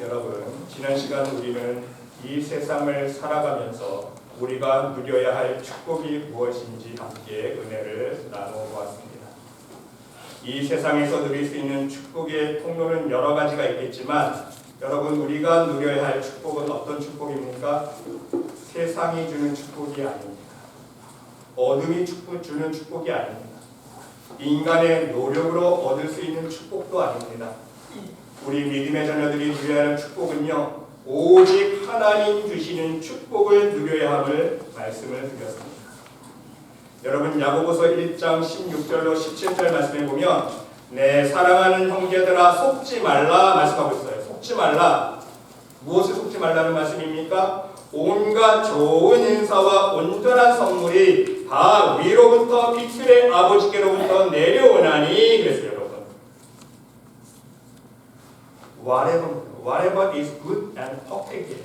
여러분, 지난 시간 우리는 이 세상을 살아가면서 우리가 누려야 할 축복이 무엇인지 함께 은혜를 나누어 보았습니다. 이 세상에서 누릴 수 있는 축복의 통로는 여러 가지가 있겠지만 여러분, 우리가 누려야 할 축복은 어떤 축복입니까? 세상이 주는 축복이 아닙니다. 어둠이 주는 축복이 아닙니다. 인간의 노력으로 얻을 수 있는 축복도 아닙니다. 우리 믿음의 자녀들이 누려야 하는 축복은요, 오직 하나님 주시는 축복을 누려야 함을 말씀을 드렸습니다. 여러분, 야고보서 1장 16절로 17절 말씀에 보면 내 사랑하는 형제들아 속지 말라 말씀하고 있어요. 속지 말라. 무엇을 속지 말라는 말씀입니까? 온갖 좋은 인사와 온전한 선물이 다 위로부터 빛들의 아버지께로부터 내려오나니 그랬어요. 여러분, whatever is good and perfect,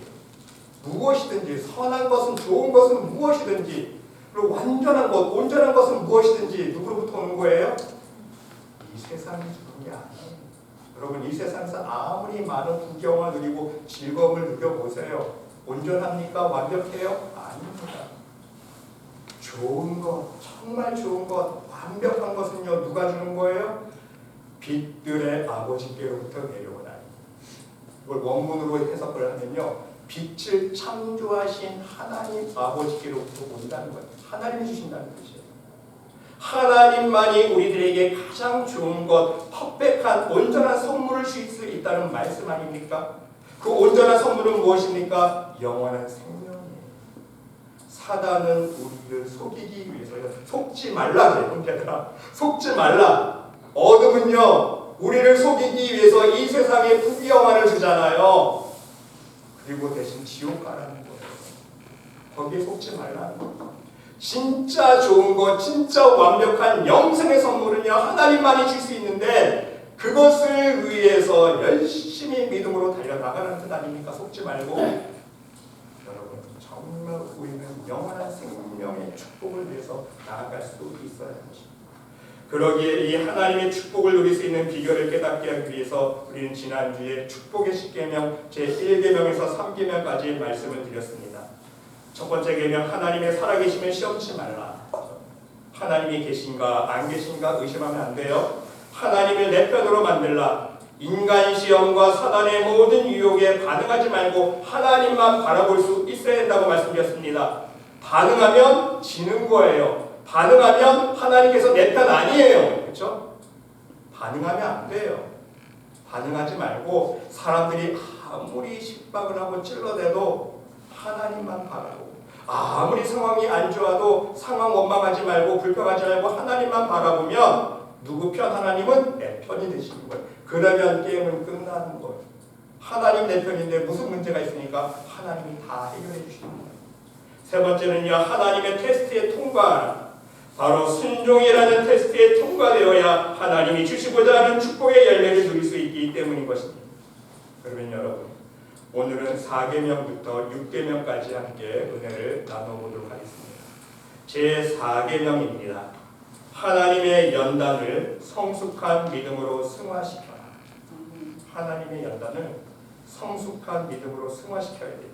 무엇이든지 선한 것은 좋은 것은 무엇이든지, 그리고 완전한 것, 온전한 것은 무엇이든지 누구로부터 오는 거예요? 이 세상이 주는 게 아니에요. 여러분, 이 세상에서 아무리 많은 구경을 누리고 즐거움을 느껴보세요. 온전합니까? 완벽해요? 아닙니다. 좋은 것, 정말 좋은 것, 완벽한 것은요, 누가 주는 거예요? 빛들의 아버지께로부터 내려오나니. 이걸 원문으로 해석을 하면요, 빛을 창조하신 하나님 아버지께로부터 온다는 거예요. 하나님이 주신다는 뜻이에요. 하나님만이 우리들에게 가장 좋은 것, 퍼펙트한 온전한 선물을 줄 수 있다는 말씀 아닙니까? 그 온전한 선물은 무엇입니까? 영원한 생명이에요. 사단은 우리를 속이기 위해서요. 속지 말라 그래요. 형제들아, 속지 말라. 어둠은요, 우리를 속이기 위해서 이 세상에 부귀영화를 주잖아요. 그리고 대신 지옥 가라는 거예요. 거기에 속지 말라는 거예요. 진짜 좋은 것, 진짜 완벽한 영생의 선물은요, 하나님만이 줄 수 있는데 그것을 위해서 열심히 믿음으로 달려나가는 뜻 아닙니까? 속지 말고. 여러분, 정말 우리는 영원한 생명의 축복을 위해서 나아갈 수 있어야 합니다. 그러기에 이 하나님의 축복을 누릴 수 있는 비결을 깨닫게 하기 위해서 우리는 지난주에 축복의 10계명 제1계명에서 3계명까지 말씀을 드렸습니다. 첫 번째 계명, 하나님의 살아계심을 시험치 말라. 하나님이 계신가 안 계신가 의심하면 안 돼요. 하나님을 내 편으로 만들라. 인간 시험과 사단의 모든 유혹에 반응하지 말고 하나님만 바라볼 수 있어야 된다고 말씀드렸습니다. 반응하면 지는 거예요. 반응하면 하나님께서 내 편 아니에요. 그렇죠? 반응하면 안 돼요. 반응하지 말고 사람들이 아무리 식박을 하고 찔러대도 하나님만 바라고, 아무리 상황이 안 좋아도 상황 원망하지 말고 불평하지 말고 하나님만 바라보면 누구 편? 하나님은 내 편이 되시는 거예요. 그러면 게임은 끝나는 거예요. 하나님 내 편인데 무슨 문제가 있으니까 하나님이 다 해결해 주시는 거예요. 세 번째는요, 하나님의 테스트에 통과하라. 바로 순종이라는 테스트에 통과되어야 하나님이 주시고자 하는 축복의 열매를 누릴 수 있기 때문인 것입니다. 그러면 여러분, 오늘은 4계명부터 6계명까지 함께 은혜를 나눠보도록 하겠습니다. 제4계명입니다. 하나님의 연단을 성숙한 믿음으로 승화시켜라. 하나님의 연단을 성숙한 믿음으로 승화시켜야 돼요.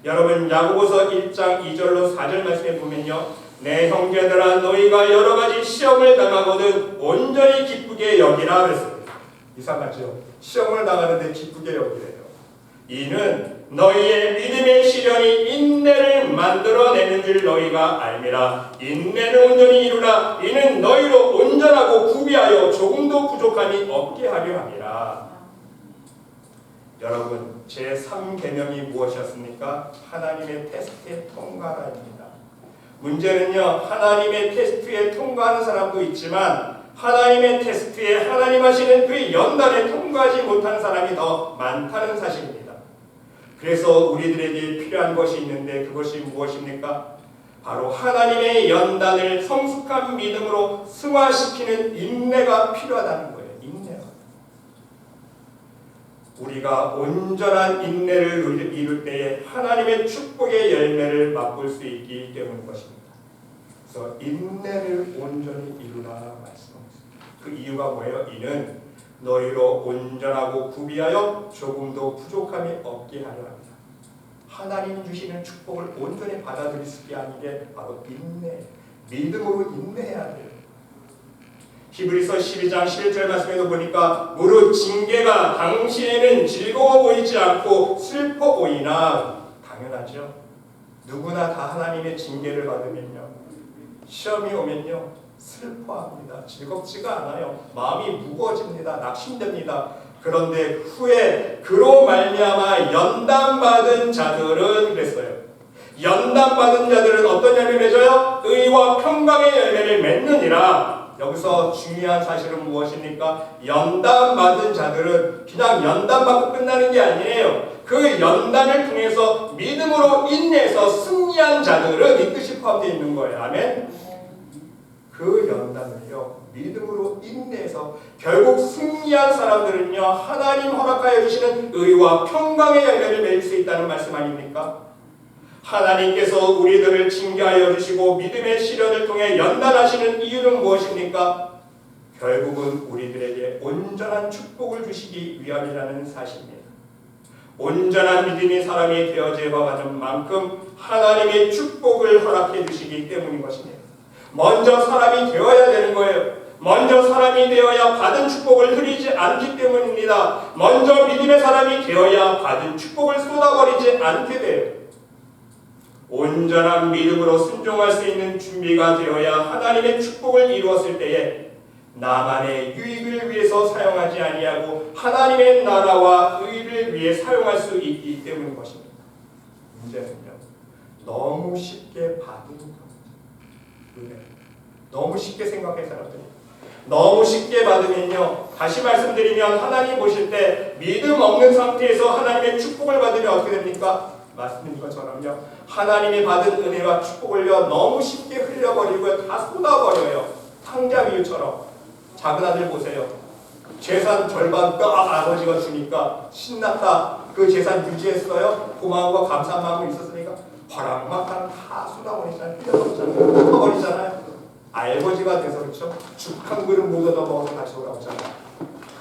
여러분, 야고보서 1장 2절로 4절 말씀에 보면요, 내 형제들아 너희가 여러 가지 시험을 당하거든 온전히 기쁘게 여기라 그랬어요. 이상하죠? 시험을 당하는데 기쁘게 여기래요. 이는 너희의 믿음의 시련이 인내를 만들어내는 줄 너희가 알미라. 인내를 온전히 이루라. 이는 너희로 온전하고 구비하여 조금도 부족함이 없게 하려 함이라. 여러분, 제3계명이 무엇이었습니까? 하나님의 테스트에 통과라입니다. 문제는요, 하나님의 테스트에 통과하는 사람도 있지만 하나님의 테스트에 하나님 하시는 그 연단에 통과하지 못한 사람이 더 많다는 사실입니다. 그래서 우리들에게 필요한 것이 있는데 그것이 무엇입니까? 바로 하나님의 연단을 성숙한 믿음으로 승화시키는 인내가 필요하다는 거예요. 인내가. 우리가 온전한 인내를 이룰 때에 하나님의 축복의 열매를 맛볼 수 있기 때문인 것입니다. 그래서 인내를 온전히 이루라 말씀하셨습니다. 그 이유가 뭐예요? 이는 너희로 온전하고 구비하여 조금도 부족함이 없게 하려 합니다. 하나님 주시는 축복을 온전히 받아들일 수 있게 하는 게 바로 인내, 믿음으로 인내해야 돼요. 히브리서 12장 11절 말씀에도 보니까 무릇 징계가 당시에는 즐거워 보이지 않고 슬퍼 보이나, 당연하죠. 누구나 다 하나님의 징계를 받으면요, 시험이 오면요 슬퍼합니다. 즐겁지가 않아요. 마음이 무거워집니다. 낙심됩니다. 그런데 후에 그로 말미암아 연단받은 자들은 그랬어요. 연단받은 자들은 어떤 열매를 맺어요? 의와 평강의 열매를 맺느니라. 여기서 중요한 사실은 무엇입니까? 연단받은 자들은 그냥 연단받고 끝나는 게 아니에요. 그 연단을 통해서 믿음으로 인내해서 승리한 자들은 이 뜻이 포함되어 있는 거예요. 아멘? 그 연단을요, 믿음으로 인내해서 결국 승리한 사람들은요, 하나님 허락하여 주시는 의와 평강의 열매를 맺을 수 있다는 말씀 아닙니까? 하나님께서 우리들을 징계하여 주시고 믿음의 시련을 통해 연단하시는 이유는 무엇입니까? 결국은 우리들에게 온전한 축복을 주시기 위함이라는 사실입니다. 온전한 믿음의 사람이 되어져 가는 만큼 하나님의 축복을 허락해 주시기 때문인 것입니다. 먼저 사람이 되어야 되는 거예요. 먼저 사람이 되어야 받은 축복을 흐리지 않기 때문입니다. 먼저 믿음의 사람이 되어야 받은 축복을 쏟아버리지 않게 돼요. 온전한 믿음으로 순종할 수 있는 준비가 되어야 하나님의 축복을 이루었을 때에 나만의 유익을 위해서 사용하지 아니하고 하나님의 나라와 의를 위해 사용할 수 있기 때문인 것입니다. 문제는요, 너무 쉽게 받은 것. 너무 쉽게 생각해 사람들이. 너무 쉽게 받으면요, 다시 말씀드리면 하나님 보실 때 믿음 없는 상태에서 하나님의 축복을 받으면 어떻게 됩니까? 말씀드린 것처럼요, 하나님이 받은 은혜와 축복을요 너무 쉽게 흘려버리고요, 다 쏟아버려요. 탕자 비유처럼. 작은 아들 보세요. 재산 절반 아버지가 주니까 신났다. 그 재산 유지했어요. 고마움과 감사한 마음이 있었으니까 화랑막랑 다 쏟아버리잖아요. 흘려버리잖아요. 흩어버리잖아요. 알거지가 돼서 그렇죠. 죽 한 그릇 못 얻어먹어서 다시 돌아오잖아요.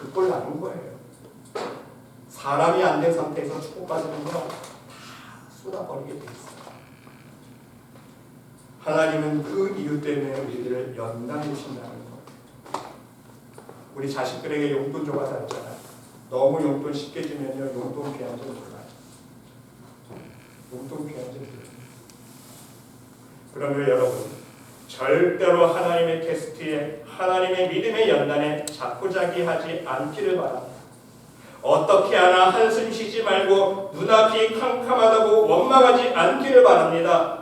그걸 나눈 거예요. 사람이 안 된 상태에서 축복받으면요 다 쏟아버리게 돼 있어요. 하나님은 그 이유 때문에 우리들을 연단해 주신다는 거예요. 우리 자식들에게 용돈 줘가 잘했잖아요. 너무 용돈 쉽게 주면요 용돈 귀한 줄 몰라요. 용돈 귀한 줄 몰라요. 그러면 여러분, 절대로 하나님의 테스트에, 하나님의 믿음의 연단에 자꾸자기하지 않기를 바랍니다. 어떻게 하나 한숨 쉬지 말고 눈앞이 캄캄하다고 원망하지 않기를 바랍니다.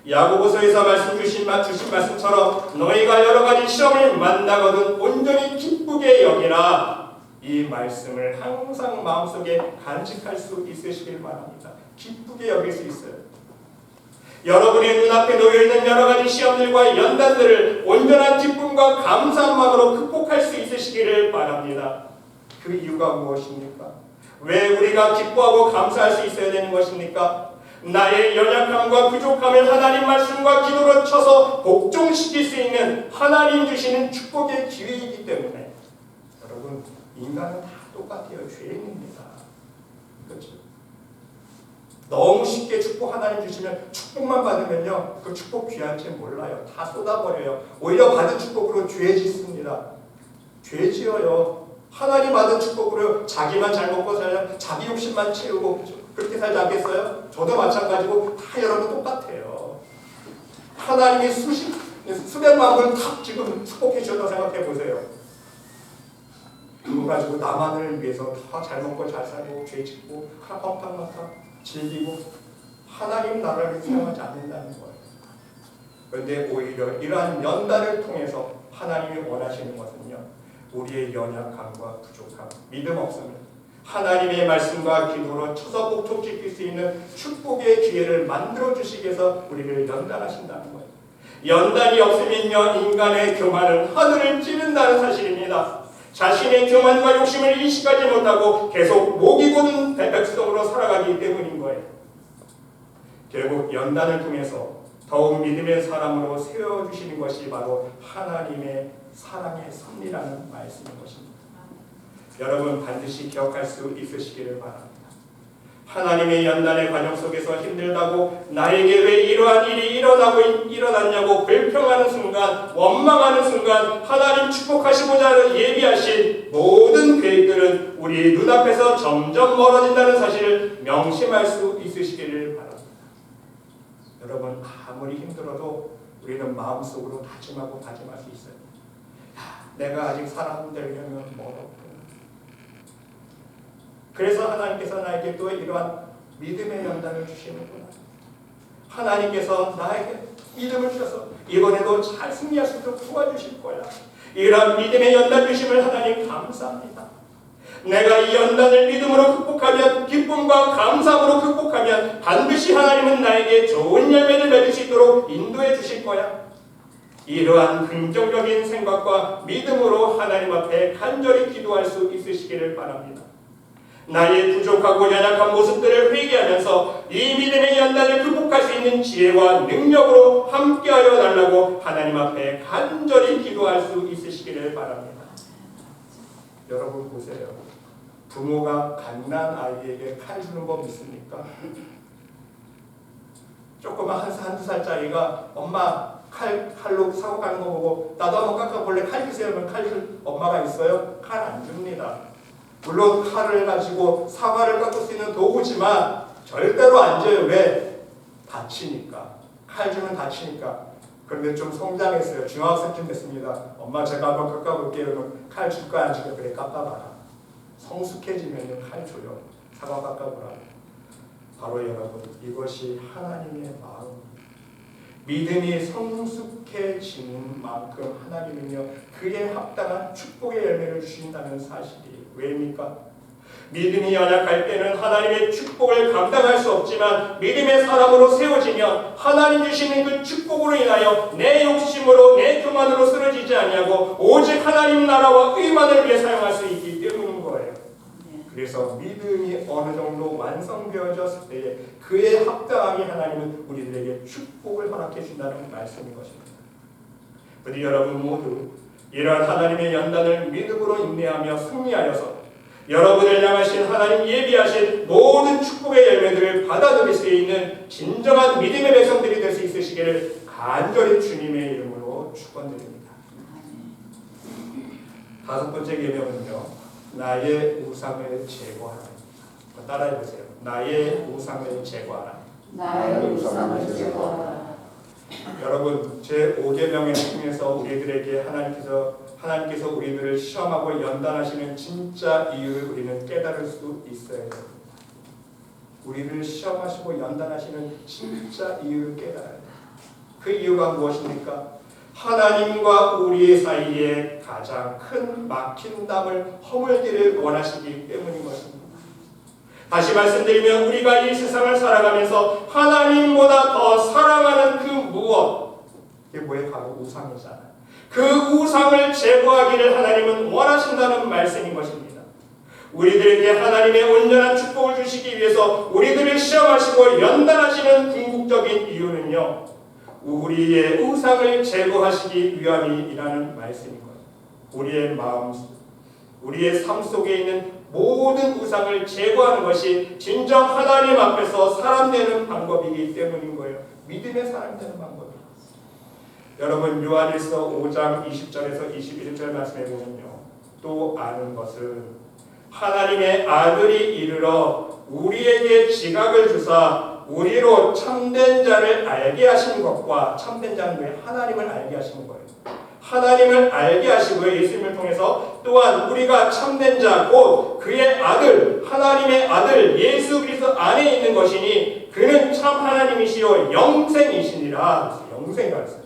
야고보서에서 주신 말씀처럼 너희가 여러 가지 시험을 만나거든 온전히 기쁘게 여기라. 이 말씀을 항상 마음속에 간직할 수 있으시길 바랍니다. 기쁘게 여길 수 있어요. 여러분의 눈앞에 놓여있는 여러 가지 시험들과 연단들을 온전한 기쁨과 감사한 마음으로 극복할 수 있으시기를 바랍니다. 그 이유가 무엇입니까? 왜 우리가 기뻐하고 감사할 수 있어야 되는 것입니까? 나의 연약함과 부족함을 하나님 말씀과 기도로 쳐서 복종시킬 수 있는 하나님 주시는 축복의 기회이기 때문에. 여러분, 인간은 다 똑같아요. 죄인입니다. 그렇죠? 너무 쉽게 축복 하나님 주시면 축복만 받으면요 그 축복 귀한지 몰라요. 다 쏟아버려요. 오히려 받은 축복으로 죄 짓습니다. 죄 지어요. 하나님 받은 축복으로 자기만 잘 먹고 살면 자기 욕심만 채우고, 그렇죠? 그렇게 살지 않겠어요? 저도 마찬가지고 다 여러분 똑같아요. 하나님이 수백만 분 다 지금 축복해 주셨다고 생각해 보세요. 그거 가지고 나만을 위해서 다 잘 먹고 잘 살고 죄 짓고 팡팡팡팡 즐기고 하나님 나라를 사용하지 않는다는 거예요. 그런데 오히려 이러한 연단을 통해서 하나님이 원하시는 것은요, 우리의 연약함과 부족함, 믿음 없음을 하나님의 말씀과 기도로 쳐서 복종시킬 수 있는 축복의 기회를 만들어 주시기 위해서 우리를 연단하신다는 거예요. 연단이 없으면요 인간의 교만은 하늘을 찌른다는 사실입니다. 자신의 교만과 욕심을 인식하지 못하고 계속 목이 고든 백성으로 살아가기 때문인 거예요. 결국 연단을 통해서 더욱 믿음의 사람으로 세워주시는 것이 바로 하나님의 사랑의 섭리라는 말씀인 것입니다. 여러분 반드시 기억할 수 있으시기를 바랍니다. 하나님의 연단의 과정 속에서 힘들다고 나에게 왜 이러한 일이 일어났냐고 불평하는 순간, 원망하는 순간 하나님 축복하시고자 하는 예비하신 모든 계획들은 우리 눈앞에서 점점 멀어진다는 사실을 명심할 수 있으시기를 바랍니다. 여러분 아무리 힘들어도 우리는 마음속으로 다짐할 수 있어요. 내가 아직 사람 되려면 멀었구나. 그래서 하나님께서 나에게 또 이러한 믿음의 연단을 주시는구나. 하나님께서 나에게 믿음을 주셔서 이번에도 잘 승리할 수 있도록 도와주실 거야. 이러한 믿음의 연단 주심을 하나님 감사합니다. 내가 이 연단을 믿음으로 극복하면, 기쁨과 감사함으로 극복하면 반드시 하나님은 나에게 좋은 열매를 맺을 수 있도록 인도해 주실 거야. 이러한 긍정적인 생각과 믿음으로 하나님 앞에 간절히 기도할 수 있으시기를 바랍니다. 나의 부족하고 연약한 모습들을 회개하면서 이 믿음의 연단을 극복할 수 있는 지혜와 능력으로 함께하여 달라고 하나님 앞에 간절히 기도할 수 있으시기를 바랍니다. 여러분 보세요. 부모가 갓난 아이에게 칼 주는 법 있습니까? 조그만 한두 살짜리가 엄마 칼로 사고 가는 거 보고 나도 한번 깎아볼래? 칼 주세요. 그러면 칼 줄 엄마가 있어요? 칼 안 줍니다. 물론 칼을 가지고 사과를 깎을 수 있는 도구지만 절대로 안 줘요. 왜? 다치니까. 칼 주면 다치니까. 그런데 좀 성장했어요. 중학생쯤 됐습니다. 엄마 제가 한번 깎아볼게요. 그러면 칼 줄 거야 안 줄 거야? 그래 깎아봐라. 성숙해지면 칼 줘요. 사과 깎아보라. 바로 여러분 이것이 하나님의 마음. 믿음이 성숙해지는 만큼 하나님은요 그에 합당한 축복의 열매를 주신다는 사실이 왜입니까? 믿음이 연약할 때는 하나님의 축복을 감당할 수 없지만 믿음의 사람으로 세워지면 하나님 주시는 그 축복으로 인하여 내 욕심으로 내 교만으로 쓰러지지 아니하고 오직 하나님 나라와 의만을 위해 사용할 수 있기 때문인 거예요. 그래서 믿음이 어느 정도 완성되어졌을 때에 그에 합당하게 하나님은 우리들에게 축복을 허락해 준다는 말씀인 것입니다. 우리 여러분 모두 이러한 하나님의 연단을 믿음으로 인내하며 승리하여서 여러분을 향하신 하나님 예비하신 모든 축복의 열매들을 받아들일 수 있는 진정한 믿음의 백성들이 될 수 있으시기를 간절히 주님의 이름으로 축원드립니다. 다섯 번째 계명은요. 나의 우상을 제거하라. 따라해보세요. 나의 우상을 제거하라. 나의 우상을 제거하라. 여러분 제5계명을 통해서 우리들에게 하나님께서 우리들을 시험하고 연단하시는 진짜 이유를 우리는 깨달을 수 있어요. 우리를 시험하시고 연단하시는 진짜 이유를 깨달아야 돼요. 그 이유가 무엇입니까? 하나님과 우리 사이에 가장 큰 막힌담을 허물기를 원하시기 때문인 것입니다. 다시 말씀드리면 우리가 이 세상을 살아가면서 하나님보다 더 사랑하는 그 무엇, 이게 뭐예요? 바로 우상이잖아요. 그 우상을 제거하기를 하나님은 원하신다는 말씀인 것입니다. 우리들에게 하나님의 온전한 축복을 주시기 위해서 우리들을 시험하시고 연단하시는 궁극적인 이유는요. 우리의 우상을 제거하시기 위함이라는 말씀인 거예요. 우리의 마음, 우리의 삶 속에 있는 모든 우상을 제거하는 것이 진정 하나님 앞에서 사람 되는 방법이기 때문인 거예요. 믿음의 사람 되는 방법이에요. 여러분 요한일서 5장 20절에서 21절 말씀해 보면요. 또 아는 것은 하나님의 아들이 이르러 우리에게 지각을 주사 우리로 참된 자를 알게 하신 것과 참된 자는 왜 하나님을 알게 하시는 거예요. 하나님을 알게 하시고 예수님을 통해서 또한 우리가 참된 자 곧 그의 아들 하나님의 아들 예수 그리스도 안에 있는 것이니 그는 참 하나님이시요 영생이시니라. 영생이라 했어요.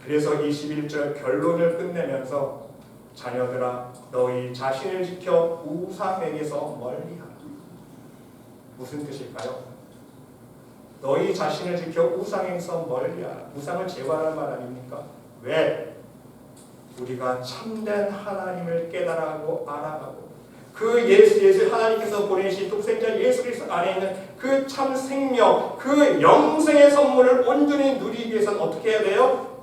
그래서 21절 결론을 끝내면서 자녀들아 너희 자신을 지켜 우상에게서 멀리하라. 무슨 뜻일까요? 너희 자신을 지켜 우상에서 멀리하라. 우상을 제거하라는 말 아닙니까? 왜? 우리가 참된 하나님을 깨달아가고 알아가고 그 예수 하나님께서 보내신 독생자 예수 그리스도 안에 있는 그 참 생명, 그 영생의 선물을 온전히 누리기 위해서는 어떻게 해야 돼요?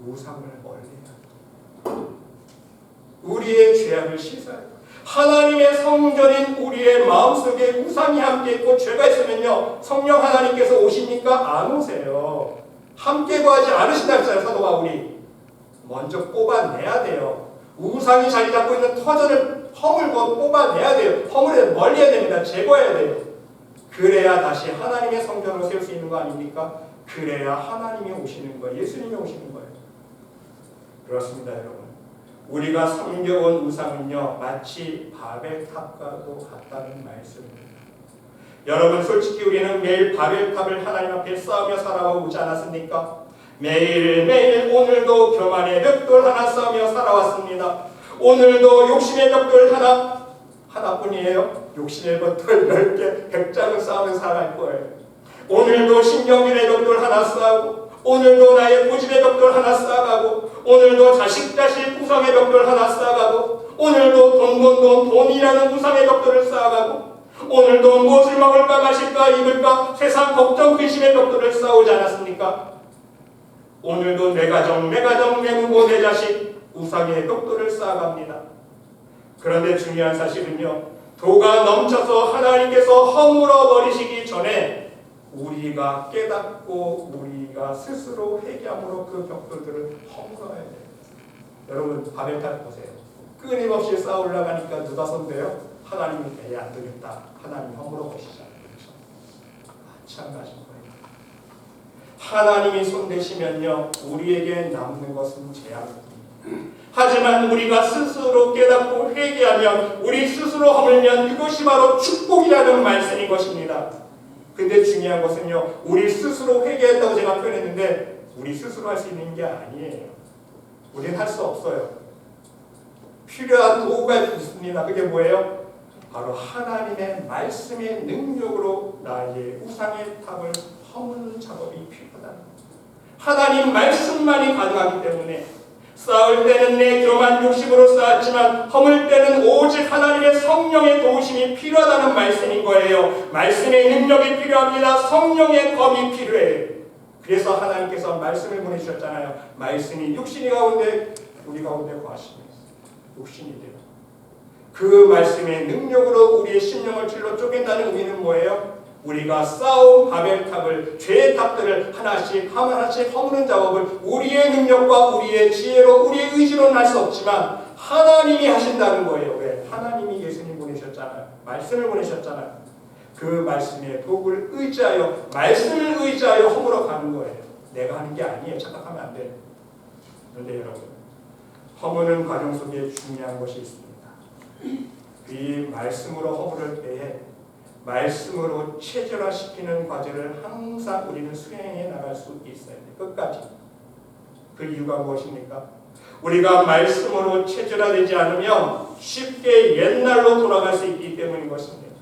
우상을 멀리해야 돼요. 우리의 죄악을 씻어야 돼요. 하나님의 성전인 우리의 마음속에 우상이 함께 있고 죄가 있으면요, 성령 하나님께서 오십니까? 안 오세요. 함께 거하지 않으신다 했잖아요, 사도 바울이. 먼저 뽑아내야 돼요. 우상이 자리 잡고 있는 터전을 허물고 뽑아내야 돼요. 허물에 멀리해야 됩니다. 제거해야 돼요. 그래야 다시 하나님의 성전을 세울 수 있는 거 아닙니까? 그래야 하나님이 오시는 거예요. 예수님이 오시는 거예요. 그렇습니다, 여러분. 우리가 섬겨온 우상은요, 마치 바벨탑과도 같다는 말씀입니다. 여러분, 솔직히 우리는 매일 바벨탑을 하나님 앞에 쌓으며 살아오지 않았습니까? 매일매일 오늘도 교만의 벽돌 하나 쌓으며 살아왔습니다. 오늘도 욕심의 벽돌 하나뿐이에요. 욕심의 벽돌 10개, 100장을 쌓으며 살아갈 거예요. 오늘도 신경질의 벽돌 하나 쌓고, 오늘도 나의 고집의 벽돌 하나 쌓아가고, 오늘도 자식 우상의 벽돌 하나 쌓아가고, 오늘도 돈이라는 우상의 벽돌을 쌓아가고, 오늘도 무엇을 먹을까 마실까 입을까 세상 걱정 근심의 벽돌을 쌓아오지 않았습니까? 오늘도 내 가정, 내 부모, 내 자식 우상의 벽돌을 쌓아갑니다. 그런데 중요한 사실은요, 도가 넘쳐서 하나님께서 허물어 버리시기 전에 우리가 깨닫고 우리가 스스로 회개함으로 그 벽돌들을 허물어야 돼요. 여러분, 바벨탑 보세요. 끊임없이 쌓아 올라가니까 누가 손대요? 하나님이 에이 안 되겠다. 하나님 허물어 보시잖아요. 그렇죠? 마찬가지인 거예요. 하나님이 손대시면요, 우리에게 남는 것은 재앙입니다. 하지만 우리가 스스로 깨닫고 회개하면, 우리 스스로 허물면 그것이 바로 축복이라는 말씀인 것입니다. 근데 중요한 것은요, 우리 스스로 회개했다고 제가 표현했는데 우리 스스로 할 수 있는 게 아니에요. 우리는 할 수 없어요. 필요한 도구가 있습니다. 그게 뭐예요? 바로 하나님의 말씀의 능력으로 나의 우상의 탑을 허무는 작업이 필요하다. 하나님 말씀만이 가능하기 때문에 쌓을 때는 내 교만 욕심으로 쌓았지만 허물 때는 오직 하나님의 성령의 도우심이 필요하다는 말씀인 거예요. 말씀의 능력이 필요합니다. 성령의 검이 필요해요. 그래서 하나님께서 말씀을 보내주셨잖아요. 말씀이 육신이 가운데 우리 가운데 거하시면서 육신이 돼요. 그 말씀의 능력으로 우리의 심령을 찔러 쪼갠다는 의미는 뭐예요? 우리가 쌓은 바벨탑을, 죄의 탑들을 하나씩 허무는 작업을 우리의 능력과 우리의 지혜로, 우리의 의지로는 할 수 없지만 하나님이 하신다는 거예요. 왜? 하나님이 예수님 보내셨잖아요. 말씀을 보내셨잖아요. 그 말씀의 도구를 의지하여, 말씀을 의지하여 허물어 가는 거예요. 내가 하는 게 아니에요. 착각하면 안 돼요. 그런데 여러분, 허무는 과정 속에 중요한 것이 있습니다. 이 말씀으로 허물을 때에 말씀으로 체질화시키는 과제를 항상 우리는 수행해 나갈 수 있어야 돼요. 끝까지. 그 이유가 무엇입니까? 우리가 말씀으로 체질화되지 않으면 쉽게 옛날로 돌아갈 수 있기 때문인 것입니다.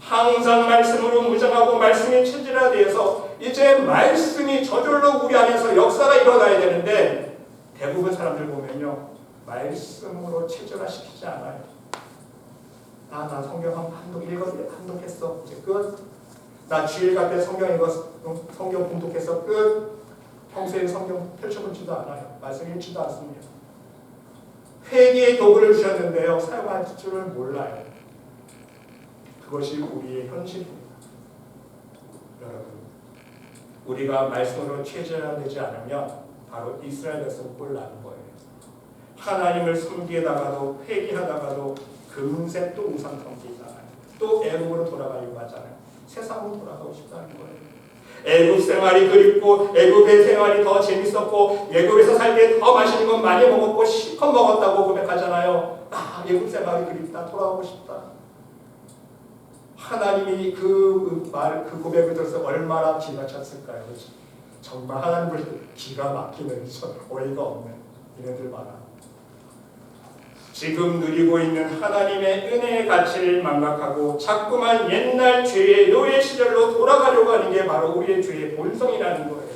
항상 말씀으로 무장하고 말씀이 체질화되어서 이제 말씀이 저절로 우리 안에서 역사가 일어나야 되는데 대부분 사람들 보면요, 말씀으로 체질화시키지 않아요. 나 성경 한독했어. 이제 끝. 나 주일 갈 때 성경 공독했어. 끝. 평소에 성경 펼쳐보지도 않아요. 말씀 읽지도 않습니다. 회개의 도구를 주셨는데요, 사용할 줄을 몰라요. 그것이 우리의 현실입니다. 여러분, 우리가 말씀으로 체질화되지 않으면 바로 이스라엘 백성 꼴 나는 거예요. 하나님을 섬기다가도 회개하다가도 금세 또 우상 섬기잖아요. 또 애굽으로 돌아가려고 하잖아요. 세상으로 돌아가고 싶다는 거예요. 애굽 생활이 그립고 애굽의 생활이 더 재밌었고 애굽에서 살 때 더 맛있는 건 많이 먹었고 실컷 먹었다고 고백하잖아요. 아, 애굽 생활이 그립다. 돌아가고 싶다. 하나님이 그 고백을 들어서 얼마나 기가 찼을까요? 그렇죠? 정말 하나님을 기가 막히는, 어이가 없는 이네들 많아. 지금 누리고 있는 하나님의 은혜의 가치를 망각하고 자꾸만 옛날 죄의 노예 시절로 돌아가려고 하는 게 바로 우리의 죄의 본성이라는 거예요.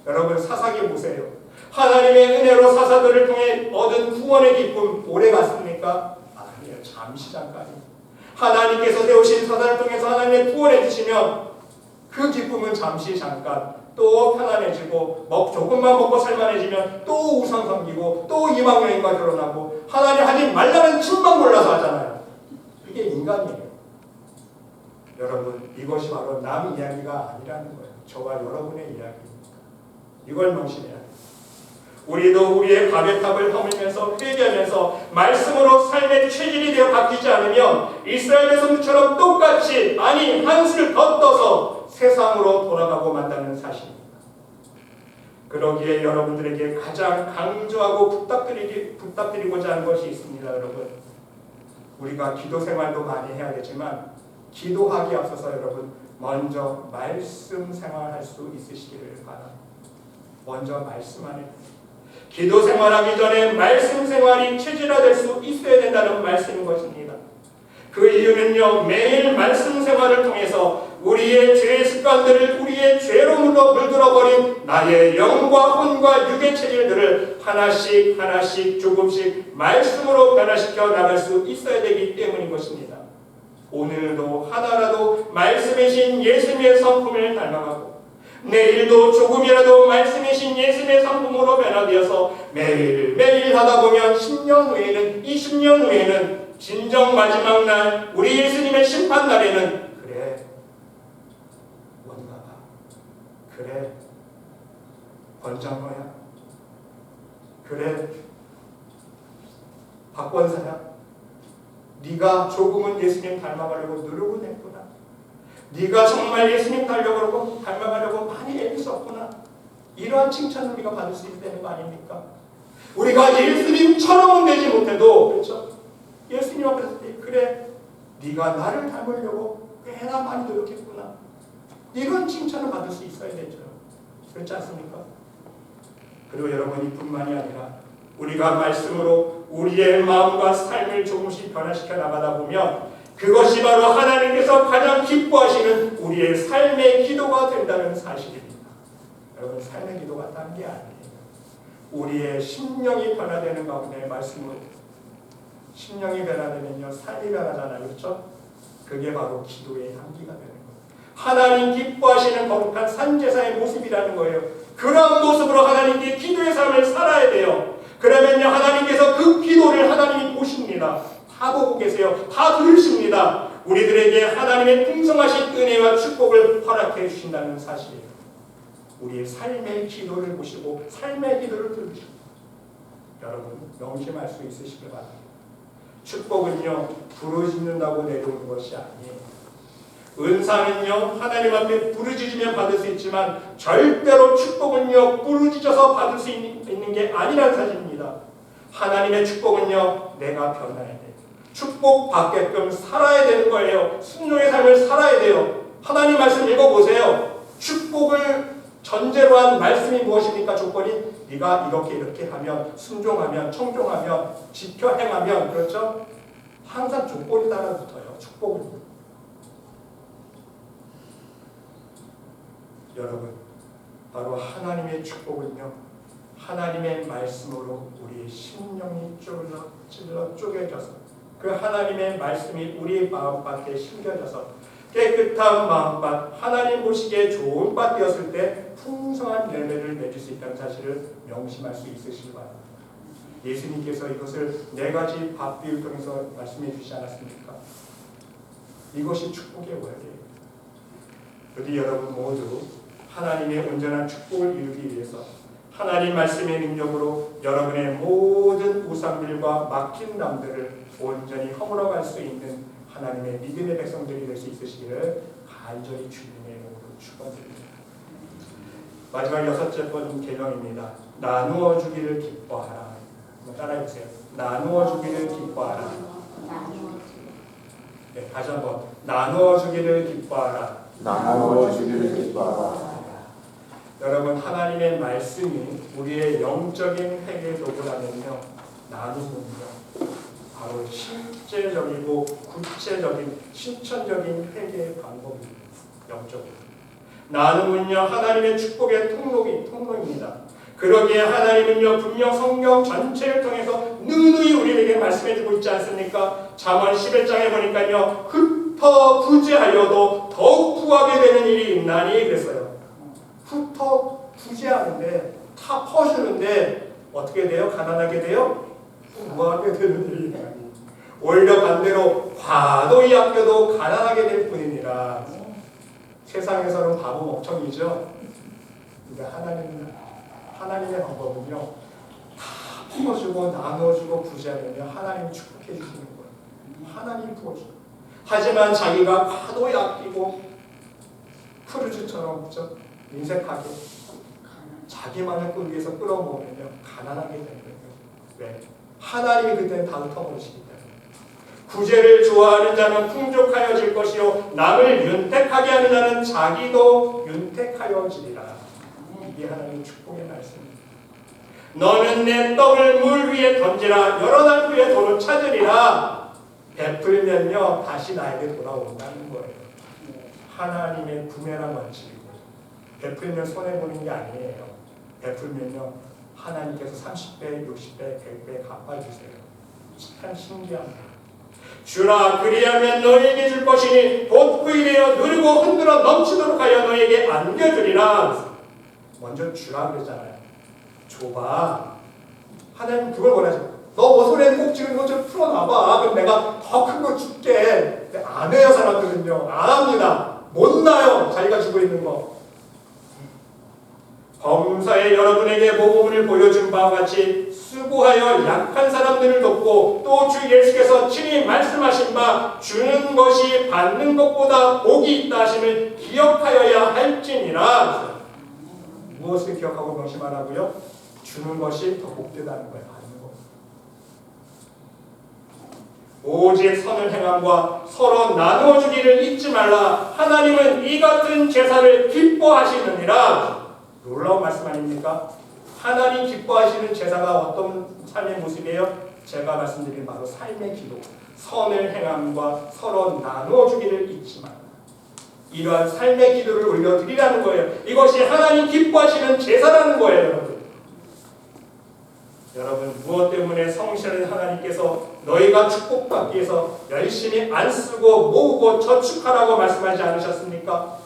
여러분, 사사기 보세요. 하나님의 은혜로 사사들을 통해 얻은 구원의 기쁨 오래 갔습니까? 아니에요. 잠시 잠깐이에요. 하나님께서 세우신 사사를 통해서 하나님의 구원해 주시면 그 기쁨은 잠시 잠깐, 또 편안해지고 조금만 먹고 살만해지면 또 우상 섬기고 또 이방 여인과 결혼하고 하나님 하지 말라는 춤만 골라서 하잖아요. 이게 인간이에요. 여러분, 이것이 바로 남 이야기가 아니라는 거예요. 저와 여러분의 이야기입니다. 이걸 명심해야 돼요. 우리도 우리의 바벨탑을 허물면서 회개하면서 말씀으로 삶의 체질이 되어 바뀌지 않으면 이스라엘 백성들처럼 똑같이 아니 한술 더 떠서 세상으로 돌아가고 만다는 사실입니다. 그러기에 여러분들에게 가장 강조하고 부탁드리고자 하는 것이 있습니다. 여러분, 우리가 기도 생활도 많이 해야겠지만 기도하기 앞서서 여러분 먼저 말씀 생활할 수 있으시기를 바랍니다. 먼저 말씀 안에 기도 생활하기 전에 말씀 생활이 체질화될 수 있어야 된다는 말씀인 것입니다. 그 이유는요, 매일 말씀 생활을 통해서 우리의 죄의 습관들을 우리의 죄로 물들어버린 나의 영과 혼과 육의 체질들을 하나씩 하나씩 조금씩 말씀으로 변화시켜 나갈 수 있어야 되기 때문인 것입니다. 오늘도 하나라도 말씀이신 예수님의 성품을 닮아가고 내일도 조금이라도 말씀이신 예수님의 성품으로 변화되어서 매일매일 하다 보면 10년 후에는 20년 후에는 진정 마지막 날 우리 예수님의 심판날에는 그래 원가가 그래 권장거야 그래 박권사야 네가 조금은 예수님 닮아가려고 노력을 했구나. 네가 정말 예수님 닮아가려고 많이 애썼구나. 이러한 칭찬을 우리가 받을 수 있어야 되는 거 아닙니까? 우리가 예수님처럼은 되지 못해도 그렇죠? 예수님 앞에서 그래 네가 나를 닮으려고 꽤나 많이 노력했구나. 이런 칭찬을 받을 수 있어야 되죠. 그렇지 않습니까? 그리고 여러분, 이뿐만이 아니라 우리가 말씀으로 우리의 마음과 삶을 조금씩 변화시켜 나가다 보면 그것이 바로 하나님께서 가장 기뻐하시는 우리의 삶의 기도가 된다는 사실입니다. 여러분, 삶의 기도가 딴 게 아니에요. 우리의 심령이 변화되는 가운데 말씀으로 심령이 변화되면요 삶이 변하잖아요. 그렇죠? 그게 바로 기도의 향기가 되는 거예요. 하나님 기뻐하시는 거룩한 산제사의 모습이라는 거예요. 그런 모습으로 하나님께 기도의 삶을 살아야 돼요. 그러면요 하나님께서 그 기도를 하나님이 보십니다. 다 보고 계세요. 다 들으십니다. 우리들에게 하나님의 풍성하신 은혜와 축복을 허락해 주신다는 사실이에요. 우리의 삶의 기도를 보시고 삶의 기도를 들으시고 여러분 명심할 수 있으시길 바랍니다. 축복은요 부르짖는다고 내려오는 것이 아니에요. 은사는요 하나님 앞에 부르짖으면 받을 수 있지만 절대로 축복은요 부르짖어서 받을 수 있는 게 아니라는 사실입니다. 하나님의 축복은요 내가 변화해야 돼요. 축복 받게끔 살아야 되는 거예요. 순종의 삶을 살아야 돼요. 하나님 말씀 읽어보세요. 축복을 전제로 한 말씀이 무엇입니까? 조건이 네가 이렇게 하면 순종하면 청종하면 지켜 행하면 그렇죠? 항상 조건이 따라붙어요. 축복은. 여러분 바로 하나님의 축복은요 하나님의 말씀으로 우리의 심령이 찔러 쪼개져서 그 하나님의 말씀이 우리의 마음밭에 심겨져서 깨끗한 마음밭 하나님 보시기에 좋은 밭 되었을 때 풍성한 열매를 맺을 수 있다는 사실을 명심할 수 있으시기 바랍니다. 예수님께서 이것을 4가지 밭 비유를 통해서 말씀해 주시지 않았습니까? 이것이 축복의 원리예요. 우리 여러분 모두 하나님의 온전한 축복을 이루기 위해서 하나님 말씀의 능력으로 여러분의 모든 우상들과 막힌 담들을 온전히 허물어갈 수 있는 하나님의 믿음의 백성들이 될 수 있으시기를 간절히 주님의 이름으로 축원드립니다. 마지막 6째 번 계명입니다. 나누어 주기를 기뻐하라. 한번 따라해보세요. 나누어 주기를 기뻐하라. 네, 다시 한번 나누어 주기를 기뻐하라. 나누어 주기를 기뻐하라. 여러분 하나님의 말씀이 우리의 영적인 회개 도구라면요 나누면요 바로 실제적이고 구체적인 실천적인 회개의 방법입니다. 영적으로 나눔은요 하나님의 축복의 통로입니다. 그러기에 하나님은요 분명 성경 전체를 통해서 누누이 우리에게 말씀해주고 있지 않습니까? 잠언 11장에 보니까요 흩어 부재하여도 더욱 구하게 되는 일이 있나니 그랬어요. 흩어 구제하는데 다 퍼주는데 어떻게 돼요? 가난하게 돼요? 부하게 되는 일이 아니. 오히려 반대로 과도히 아껴도 가난하게 될 뿐이니라. 세상에서는 바보 멍청이죠. 근데 하나님의 방법은요, 다 풀어주고 나눠주고 구제하면요, 하나님이 축복해 주시는 거예요. 하나님이 부어주고. 하지만 자기가 과도히 아끼고 푸르주처럼 그죠? 인색하게 자기만을 끌기 위해서 끌어모으면요, 가난하게 되는 거예요. 왜? 하나님이 그때는 다 흩어버리시기 때문에. 구제를 좋아하는 자는 풍족하여질 것이요 남을 윤택하게 하는 자는 자기도 윤택하여지리라. 이게 하나님의 축복의 말씀입니다. 너는 내 떡을 물 위에 던지라. 여러 날 후에 도로 찾으리라. 베풀면요 다시 나에게 돌아온다는 거예요. 하나님의 부메랑 원칙이고, 베풀면 손해보는 게 아니에요. 베풀면요 하나님께서 30배, 60배, 100배 갚아주세요. 참 신기합니다. 주라 그리하면 너에게 줄 것이니 곧 구이되어 누르고 흔들어 넘치도록 하여 너에게 안겨주리라. 먼저 주라 그러잖아요. 줘봐. 하나님 그걸 원하죠. 너 손에 꼭 쥐는 거 좀 풀어놔봐. 그럼 내가 더 큰 거 줄게. 안 해요 사람들은요. 안 합니다. 못 나요. 자기가 주고 있는 거. 범사에 여러분에게 모범을 보여준 바와 같이 수고하여 약한 사람들을 돕고 또 주 예수께서 친히 말씀하신 바 주는 것이 받는 것보다 복이 있다 하심을 기억하여야 할지니라. 무엇을 기억하고 명심하라고요? 주는 것이 더 복되다는 거예요. 받는 것. 오직 선을 행함과 서로 나누어 주기를 잊지 말라. 하나님은 이 같은 제사를 기뻐하시느니라. 놀라운 말씀 아닙니까? 하나님 기뻐하시는 제사가 어떤 삶의 모습이에요? 제가 말씀드린 바로 삶의 기도, 선을 행함과 서로 나누어 주기를 잊지 말라. 이러한 삶의 기도를 올려드리라는 거예요. 이것이 하나님 기뻐하시는 제사라는 거예요, 여러분. 여러분, 무엇 때문에 성실한 하나님께서 너희가 축복받기 위해서 열심히 안 쓰고 모으고 저축하라고 말씀하지 않으셨습니까?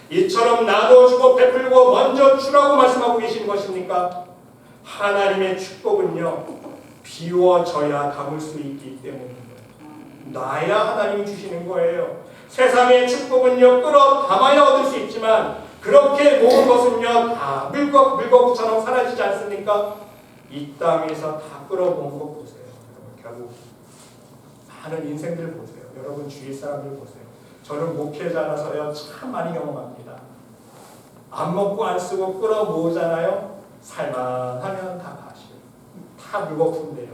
이처럼 나눠주고 베풀고 먼저 주라고 말씀하고 계신 것입니까? 하나님의 축복은요 비워져야 담을 수 있기 때문인 거예요. 놔야 하나님이 주시는 거예요. 세상의 축복은요 끌어 담아야 얻을 수 있지만 그렇게 모은 것은요 다 물거처럼 사라지지 않습니까? 이 땅에서 다 끌어모은 것 보세요. 결국 많은 인생들 보세요. 여러분 주위 사람들 보세요. 저는 목회자라서요 참 많이 경험합니다. 안 먹고 안 쓰고 끌어모으잖아요. 살만하면 다 가시고 다 물거품돼요.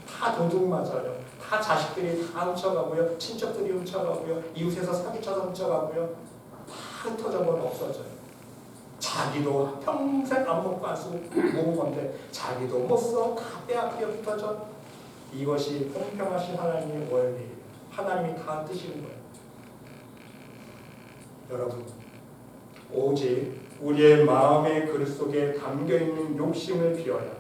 다 도둑 맞아요. 다 자식들이 다 훔쳐가고요. 친척들이 훔쳐가고요. 이웃에서 사기쳐서 훔쳐가고요. 다 흩어져 버려 없어져요. 자기도 평생 안 먹고 안 쓰고 모은 건데 자기도 못 써. 다 빼앗겨 흩어져. 이것이 공평하신 하나님의 원리. 하나님이 다 뜨시는 거예요. 여러분, 오직 우리의 마음의 그릇 속에 담겨있는 욕심을 비워야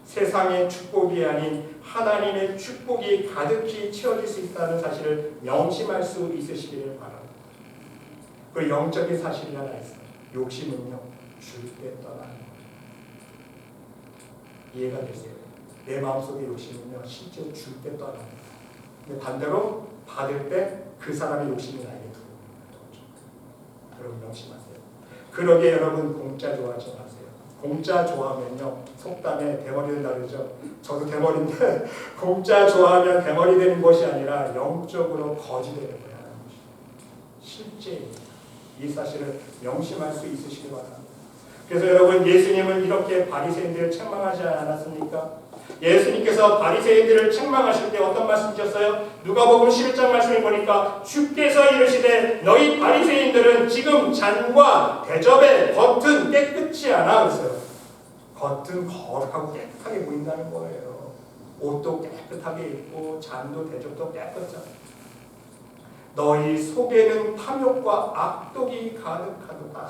세상의 축복이 아닌 하나님의 축복이 가득히 채워질 수 있다는 사실을 명심할 수 있으시기를 바랍니다. 그 영적인 사실이 하나 있어요. 욕심은요, 줄 때 떠나는 거예요. 이해가 되세요? 내 마음속의 욕심은요, 실제 줄 때 떠나는 거예요. 근데 반대로 받을 때 그 사람의 욕심이 나에게 들어오죠. 여러분 명심하세요. 그러게 여러분 공짜 좋아하지 마세요. 공짜 좋아하면요 속담에 대머리 된다 그러죠. 저도 대머리인데 공짜 좋아하면 대머리 되는 것이 아니라 영적으로 거지 되는 거예요. 실제 이 사실을 명심할 수 있으시기 바랍니다. 그래서 여러분 예수님은 이렇게 바리새인들을 책망하지 않았습니까? 예수님께서 바리새인들을 책망하실 때 어떤 말씀 주셨어요? 누가복음 11장 말씀을 보니까 주께서 이르시되 너희 바리새인들은 지금 잔과 대접의 겉은 깨끗이 않아 그랬어요. 겉은 거룩하고 깨끗하게 보인다는 거예요. 옷도 깨끗하게 입고 잔도 대접도 깨끗하잖아요. 너희 속에는 탐욕과 악독이 가득하도다.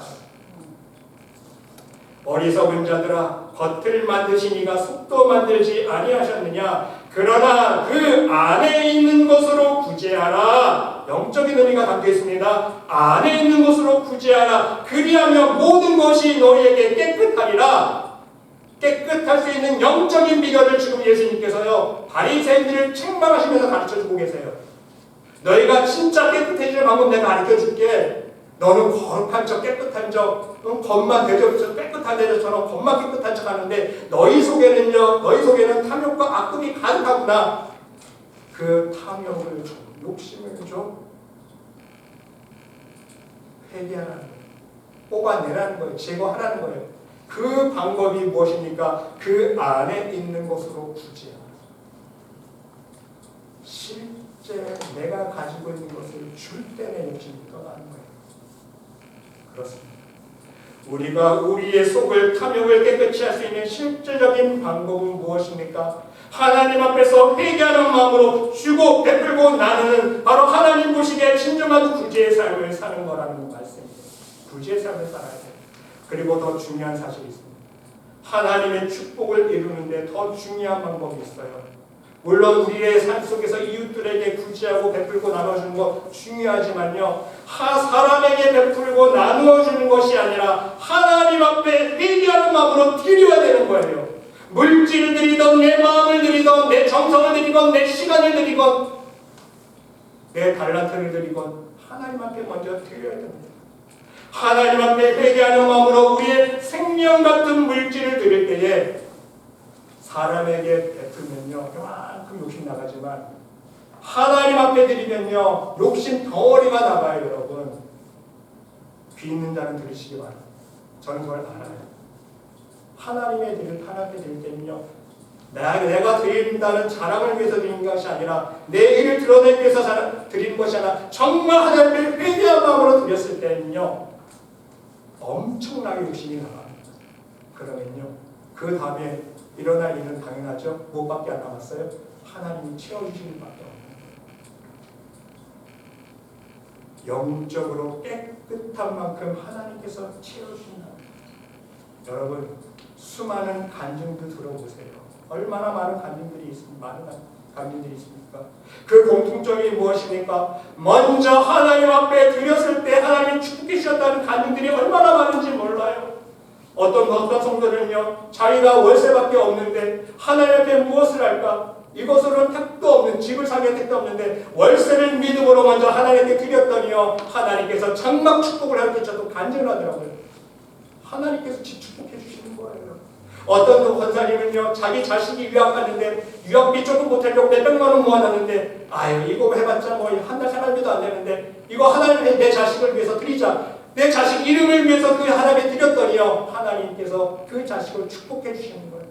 어리석은 자들아 겉을 만드신 이가 속도 만들지 아니하셨느냐. 그러나 그 안에 있는 것으로 구제하라. 영적인 의미가 담겨 있습니다. 안에 있는 것으로 구제하라. 그리하면 모든 것이 너희에게 깨끗하리라. 깨끗할 수 있는 영적인 비결을 지금 예수님께서요 바리새인들을 책망하시면서 가르쳐주고 계세요. 너희가 진짜 깨끗해질 방법 내가 가르쳐줄게. 너는 거룩한 척 깨끗한 척 겉만 대접해서 깨끗한 대접처럼 겉만 깨끗한 척 하는데 너희 속에는 탐욕과 악독이 가득하구나. 그 탐욕을 좀 욕심을 좀 회개하라는 거예요. 뽑아내라는 거예요. 제거하라는 거예요. 그 방법이 무엇입니까? 그 안에 있는 것으로 구제하라. 실제 내가 가지고 있는 것을 줄 때 내 욕심이 떠나는 거예요. 그렇습니다. 우리가 우리의 속을 탐욕을 깨끗이 할 수 있는 실질적인 방법은 무엇입니까? 하나님 앞에서 회개하는 마음으로 주고 베풀고 나누는 바로 하나님 보시기에 진정한 구제의 삶을 사는 거라는 말씀입니다. 구제의 삶을 살아야 돼요. 그리고 더 중요한 사실이 있습니다. 하나님의 축복을 이루는데 더 중요한 방법이 있어요. 물론 우리의 삶 속에서 이웃들에게 구제하고 베풀고 나눠주는 것 중요하지만요, 사람에게 베풀고 나누어주는 것이 아니라 하나님 앞에 회개하는 마음으로 드려야 되는 거예요. 물질을 드리던 내 마음을 드리던 내 정성을 드리건 내 시간을 드리건 내 달란트를 드리건 하나님 앞에 먼저 드려야 됩니다. 하나님 앞에 회개하는 마음으로 우리의 생명 같은 물질을 드릴 때에 사람에게 베풀면요 요만큼 욕심 나가지만 하나님 앞에 드리면요 욕심 덩어리가 나가요. 여러분, 귀 있는 자는 들으시기 바랍니다. 저는 그걸 알아요. 하나님의 드릴 때는요 내가 드린다는 자랑을 위해서 드리는 것이 아니라 내 일을 드러내기 위해서 드리는 것이 아니라 정말 하나님을 회개한 마음으로 드렸을 때는요 엄청나게 욕심이 나갑니다. 그러면요 그 다음에 일어날 일은 당연하죠. 무엇밖에 안 남았어요? 하나님이 채워주시는 밖에 없는 영적으로 깨끗한 만큼 하나님께서 채워주신다. 여러분, 수많은 간증도 들어보세요. 얼마나 많은 간증들이 있습니까? 그 공통점이 무엇입니까? 먼저 하나님 앞에 드렸을 때 하나님이 축복해 주셨다는 간증들이 얼마나 많은지 몰라요. 어떤 성도는요 자기가 월세밖에 없는데 하나님 앞에 무엇을 할까? 이것으로는 택도 없는, 집을 사기에 택도 없는데 월세를 믿음으로 먼저 하나님께 드렸더니요 하나님께서 장막 축복을 하셨다고 간증을 하더라고요. 하나님께서 축복해 주시는 거예요. 어떤 권사님은요 자기 자식이 유학 갔는데 유학비 조금 못하려고 몇백만 원 모아놨는데 아유 이거 해봤자 뭐 한 달 생활비도 안 되는데 이거 하나님의 내 자식을 위해서 드리자. 내 자식 이름을 위해서 그 하나님께 드렸더니요 하나님께서 그 자식을 축복해 주시는 거예요.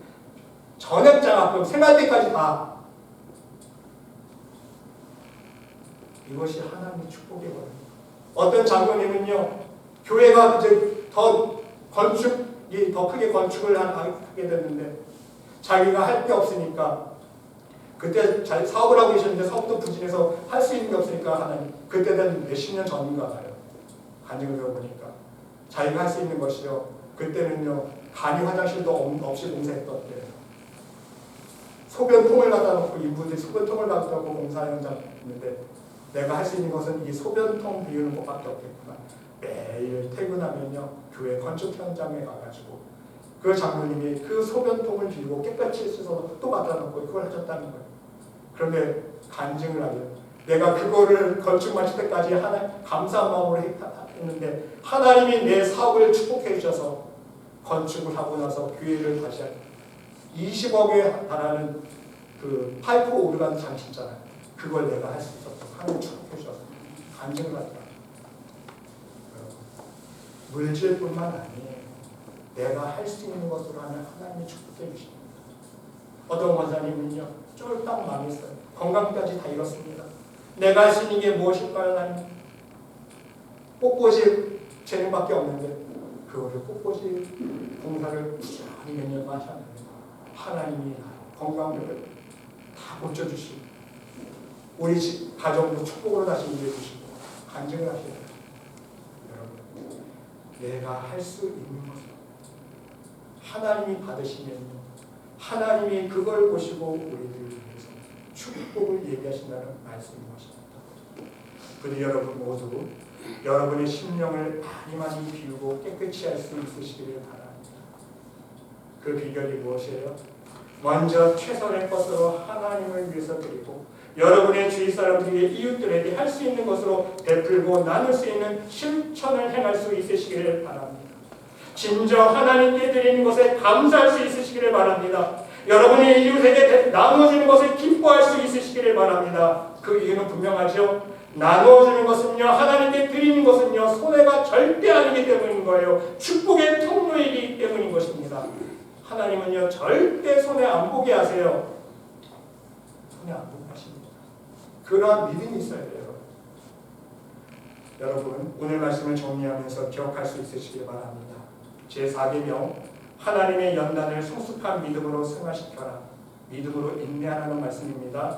전액장학금 생활비까지 다. 이것이 하나님의 축복이거든요. 어떤 장로님은요 교회가 이제 더 크게 건축을 하게 됐는데 자기가 할 게 없으니까 그때 사업을 하고 계셨는데 사업도 부진해서 할 수 있는 게 없으니까 하나님 그때는 몇십 년 전인가 봐요. 간증을 들어보니까 자기가 할 수 있는 것이요 그때는요 간이 화장실도 없이 공사했던 때예요. 소변통을 갖다 놓고 이분들이 소변통을 갖다 놓고 공사 현장 있는데 내가 할 수 있는 것은 이 소변통 비우는 것밖에 없겠구나. 매일 퇴근하면요 교회 건축 현장에 가가지고 그 장로님이 그 소변통을 비우고 깨끗이 씻어서 또 갖다 놓고 그걸 하셨다는 거예요. 그런데 간증을 하면 내가 그거를 건축 마칠 때까지 감사한 마음으로 했는데 하나님이 내 사업을 축복해 주셔서 건축을 하고 나서 교회를 다시 20억에 달하는 그 파이프 오르간 장치 있잖아요. 그걸 내가 할 수 있었어. 하나님 축복해 주셔서 간증을 하더라. 물질뿐만 아니에요. 내가 할 수 있는 것으로 하면 하나님이 축복해 주십니다. 어떤 원사님은요 쫄딱 망했어요. 건강까지 다 잃었습니다. 내가 할 수 있는 게 무엇일까요? 하나님? 꽃꽂이 재능밖에 없는데 그거를 꽃꽂이 봉사를 꾸준히 몇 년간 하셨는데 하나님이 건강을 다 고쳐주시고 우리 집 가정도 축복으로 다시 이루어주시고 간증을 하시고 여러분 내가 할 수 있는 것을 하나님이 받으시면요 하나님이 그걸 보시고 우리들을 위해서 축복을 얘기하신다는 말씀인 것입니다. 부디 여러분 모두 여러분의 심령을 많이 비우고 깨끗이 할 수 있으시기를 바랍니다. 그 비결이 무엇이에요? 먼저 최선의 것으로 하나님을 위해서 드리고 여러분의 주위 사람들에게 이웃들에게 할 수 있는 것으로 베풀고 나눌 수 있는 실천을 행할 수 있으시기를 바랍니다. 진정 하나님께 드리는 것에 감사할 수 있으시기를 바랍니다. 여러분의 이웃에게 나눠주는 것에 기뻐할 수 있으시기를 바랍니다. 그 이유는 분명하죠. 나누어주는 것은요, 하나님께 드리는 것은요, 손해가 절대 아니기 때문인 거예요. 축복의 통로이기 때문인 것입니다. 하나님은요, 절대 손해 안 보게 하세요. 손해 안 보게 하십니다. 그러한 믿음이 있어야 돼요. 여러분, 오늘 말씀을 정리하면서 기억할 수 있으시길 바랍니다. 제4계명, 하나님의 연단을 성숙한 믿음으로 승화시켜라. 믿음으로 인내하라는 말씀입니다.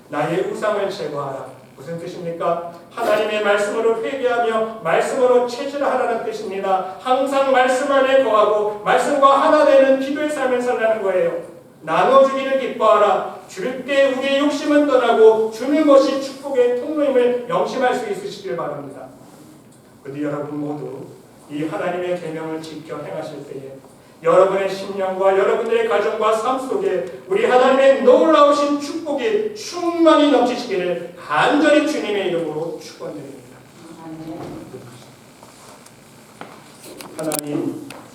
나의 우상을 제거하라. 무슨 뜻입니까? 하나님의 말씀으로 회개하며 말씀으로 체질하라는 뜻입니다. 항상 말씀 안에 거하고 말씀과 하나 되는 기도의 삶을 살라는 거예요. 나눠주기를 기뻐하라. 줄 때 우리의 욕심은 떠나고 주는 것이 축복의 통로임을 명심할 수 있으시길 바랍니다. 부디 여러분 모두 이 하나님의 계명을 지켜 행하실 때에 여러분의 심령과 여러분들의 가정과 삶 속에 우리 하나님의 놀라우신 축복이 충만히 넘치시기를 간절히 주님의 이름으로 축원드립니다. 하나님,